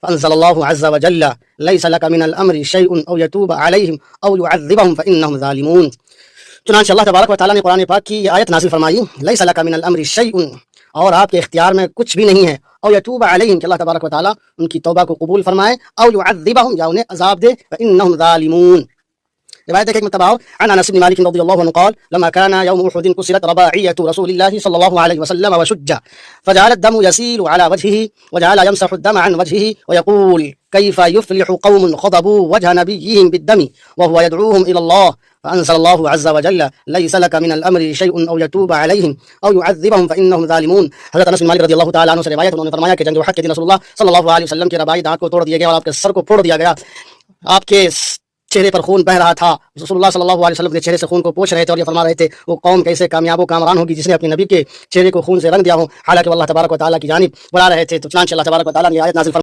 فانزل اللہ عز وجل لیس لک من الامر شیء او یتوب علیہم او یعذبہم فانہم ظالمون۔ چنانچہ اللہ تبارک و تعالیٰ نے قرآن پاک کی یہ آیت نازل فرمائی، لیس لک من الامر شیء، اور آپ کے اختیار میں کچھ بھی نہیں ہے، او یتوب علیہم، کہ اللہ تبارک و تعالیٰ ان کی توبہ کو قبول فرمائے، او یعذبہم، یا انہیں عذاب دے، فانہم ظالمون۔ روایت ایک متباع عن انس بن مالک رضی اللہ عنہ قال لما كان يوم احد كسرت رباعية رسول الله صلى الله عليه وسلم وشج فجعل الدم يسيل على وجهه وجعل يمسح الدم عن وجهه ويقول كيف يفلح قوم خضبوا وجه نبيهم بالدم وهو يدعوهم الى الله فانزل الله عز وجل ليس لك من الامر شيء او يتوب عليهم او يعذبهم فانهم ظالمون۔ حضرت انس بن مالک رضی اللہ تعالیٰ عنہ سے روایت، انہوں نے فرمایا کہ جنگ احد کے دن رسول اللہ صلی اللہ علیہ وسلم کے رباعی دانت کو توڑ دیا گیا اور آپ کے سر کو پھوڑ دیا گیا، آپ کے چہرے پر خون بہ رہا تھا، رسول اللہ صلی اللہ علیہ وسلم کے چہرے سے خون کو پوچھ رہے تھے اور یہ فرما رہے تھے وہ قوم کیسے کامیاب و کامران ہوگی جس نے اپنے نبی کے چہرے کو خون سے رنگ دیا ہو، حالانکہ وہ اللہ تبارک و تعالیٰ کی جانب بلا رہے تھے۔ تو چنانچہ اللہ تبارک و تعالیٰ نے آیت نازل فرمائی